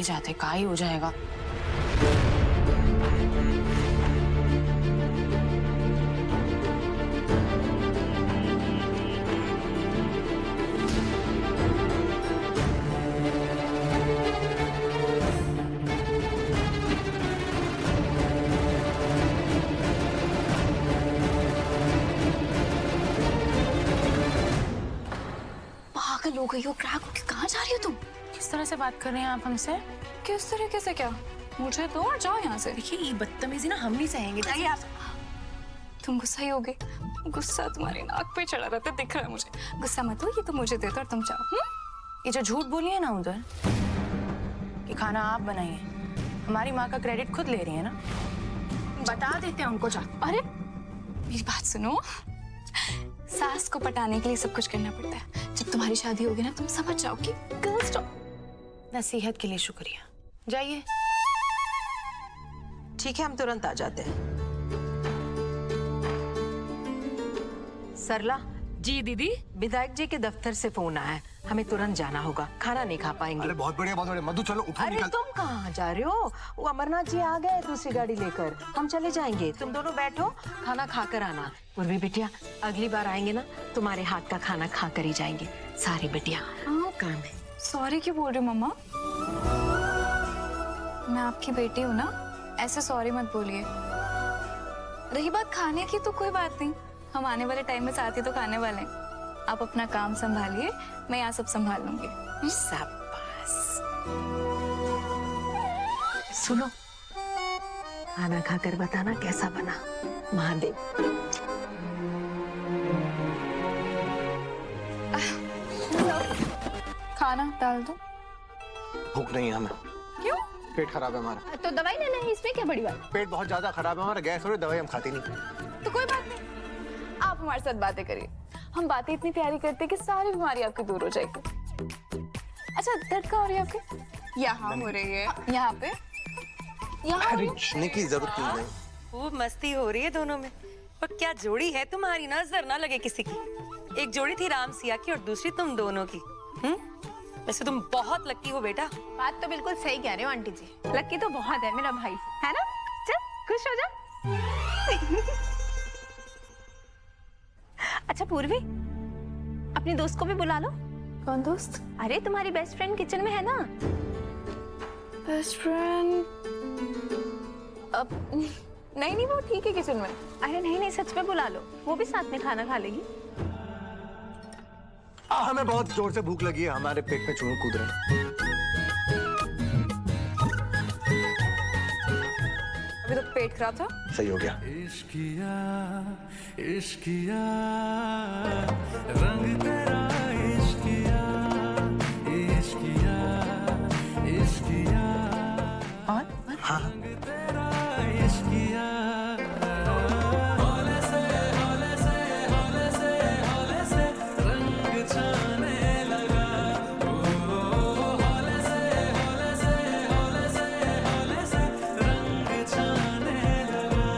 ही जाते, का ही हो जाएगा। पागल हो गई हो, क्रैक हो के कहाँ जा रही हो तुम? किस तरह से बात कर रहे हैं आप हमसे? किस तरीके से क्या? मुझे दो और जाओ यहाँ से। देखिए ये बदतमीजी ना हम नहीं सहेंगे। जाइए आप। तुम गुस्सा ही हो गए। गुस्सा तुम्हारी नाक पे चढ़ा रहता दिख रहा है मुझे। गुस्सा मत हो, ये तो मुझे दे दो और तुम जाओ। ये जो झूठ बोली है ना उधर कि खाना आप बनाइए, हमारी माँ का क्रेडिट खुद ले रही है ना, बता देते हैं उनको जा। अरे मेरी बात सुनो, सास को पटाने के लिए सब कुछ करना पड़ता है। जब तुम्हारी शादी होगी ना तुम समझ जाओगी। गर्ल्स नसीहत के लिए शुक्रिया, जाइए। ठीक है, हम तुरंत आ जाते हैं। सरला। जी दीदी। विधायक जी के दफ्तर से फोन आया है, हमें तुरंत जाना होगा, खाना नहीं खा पाएंगे। अरे बहुत बढ़िया, बहुत बढ़िया। मधु चलो उठो, अरे निकल। तुम कहाँ जा रहे हो? वो अमरनाथ जी आ गए दूसरी गाड़ी लेकर, हम चले जाएंगे। तुम दोनों बैठो, खाना खाकर आना। पूर्वी बिटिया, अगली बार आएंगे ना तुम्हारे हाथ का खाना खा कर ही जाएंगे सारी बिटिया। काम है। सॉरी क्यों बोल रही हो मम्मा? मैं आपकी बेटी हूँ ना, ऐसे सॉरी मत बोलिए। रही बात खाने की तो कोई बात नहीं, हम आने वाले टाइम में साथ ही तो खाने वाले हैं। आप अपना काम संभालिए, मैं यहाँ सब संभाल लूंगी। शाबाश। सुनो, खाना खाकर बताना कैसा बना। महादेव। खाना डाल दो। भूख नहीं है हमें। क्यों? पेट खराब है हमारा। तो दवाई लेना है, इसमें क्या बड़ी बात? पेट बहुत ज्यादा खराब है हमारा, गैस हो रही, दवाई हम खाते नहीं। तो कोई बात नहीं, आप हमारे साथ बातें करिए। हम बातें इतनी प्यारी करते हैं कि सारी बीमारी आपकी दूर हो जाएगी। अच्छा, दर्द कहाँ हो रही है आपके? यहाँ हो रही है, यहाँ पे, यहाँ। पूछने की जरूरत नहीं। खूब मस्ती हो रही है दोनों में। और क्या जोड़ी है तुम्हारी, नजर ना लगे किसी की। एक जोड़ी थी राम सिया की और दूसरी तुम दोनों की। वैसे तुम बहुत लकी हो बेटा। बात तो बिल्कुल सही कह रहे हो आंटी जी, लकी तो बहुत है मेरा भाई, है ना? चल खुश हो जा। अच्छा पूर्वी, अपनी दोस्त को भी बुला लो। कौन दोस्त? अरे तुम्हारी बेस्ट फ्रेंड किचन में है ना। Best friend? अब नहीं नहीं, वो ठीक है किचन में। अरे नहीं नहीं, सच में बुला लो, वो भी साथ में खाना खा लेगी। हमें बहुत जोर से भूख लगी है, हमारे पेट में चूहे कूद रहे हैं। अभी तो पेट खराब था। सही हो गया। इश्किया इश्किया रंग तेरा इश्किया इश्किया इश्किया और हाँ तेरा इश्किया हौले से हौले से हौले से हौले से रंग छाने लगा। हौले से हौले से हौले से हौले से रंग छाने लगा।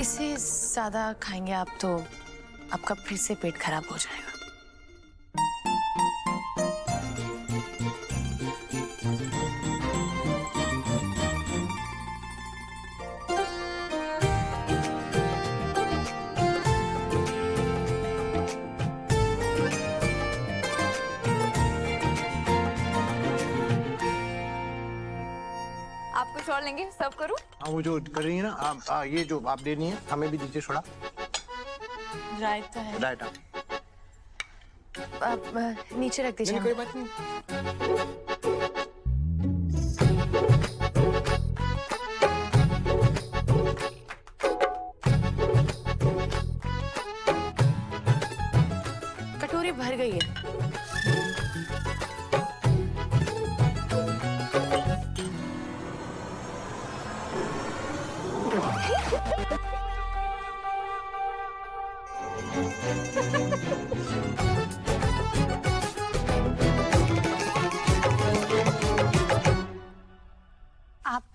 इससे ज्यादा खाएंगे आप तो आपका फिर से पेट खराब हो जाएगा। आप कुछ और लेंगे? सर्व करूं? हाँ, वो जो कर रही है ना, ये जो आप दे रही हैं, हमें भी दीजिए थोड़ा। रायता है। राइट। आप नीचे रख दीजिए। कोई बात नहीं। कटोरी भर गई है।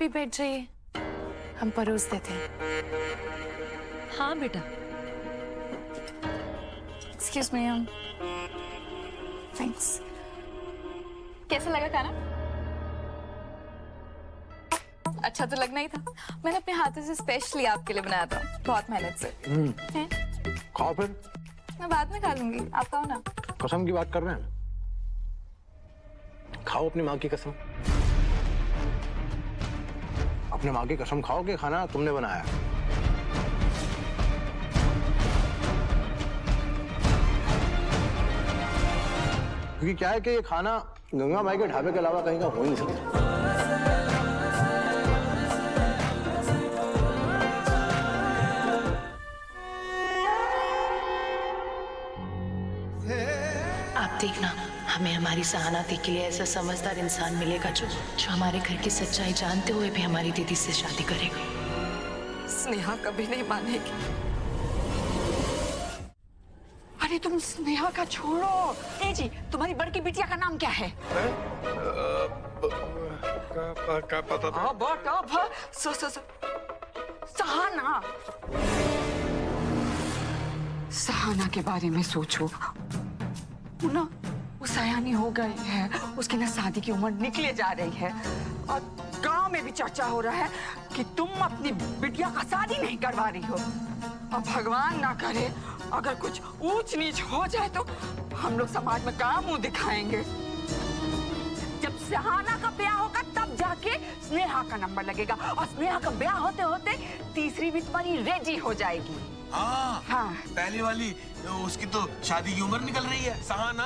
भी बैठ जाइए, हम परोस देते हैं। हाँ बेटा। Excuse me thanks. कैसा लगा खाना? अच्छा तो लगना ही था, मैंने अपने हाथों से स्पेशली आपके लिए बनाया था, बहुत मेहनत से। हैं? खाओ फिर। मैं बाद में खा लूंगी, आप खाओ ना। कसम की बात कर रहे हैं, खाओ अपनी माँ की कसम। अपने माँ की कसम खाओ कि खाना तुमने बनाया। क्योंकि क्या है कि ये खाना गंगा माई के ढाबे के अलावा कहीं का हो ही नहीं सकता। आप देखना, हमें हमारी सहानाती के लिए ऐसा समझदार इंसान मिलेगा जो हमारे घर की सच्चाई जानते हुए भी हमारी दीदी से शादी करेगा। स्नेहा कभी नहीं मानेगी। अरे तुम स्नेहा का छोड़ो। ए जी, तुम्हारी बड़की बिटिया का नाम क्या है? क्या पता था? सहाना। सहाना के बारे में सोचो ना, वो सयानी हो गई है, उसकी ना शादी की उम्र निकले जा रही है और गांव में भी चर्चा हो रहा है कि तुम अपनी बिटिया का शादी नहीं करवा रही हो। और भगवान ना करे अगर कुछ ऊंच नीच हो जाए तो हम लोग समाज में कहाँ मुंह दिखाएंगे। जब सहाना का ब्याह होगा तब जाके स्नेहा का नंबर लगेगा और स्नेहा का ब्याह होते होते तीसरी भी तुम्हारी रेडी हो जाएगी। हाँ, हाँ। पहली वाली उसकी तो शादी की उम्र निकल रही है, सहाना।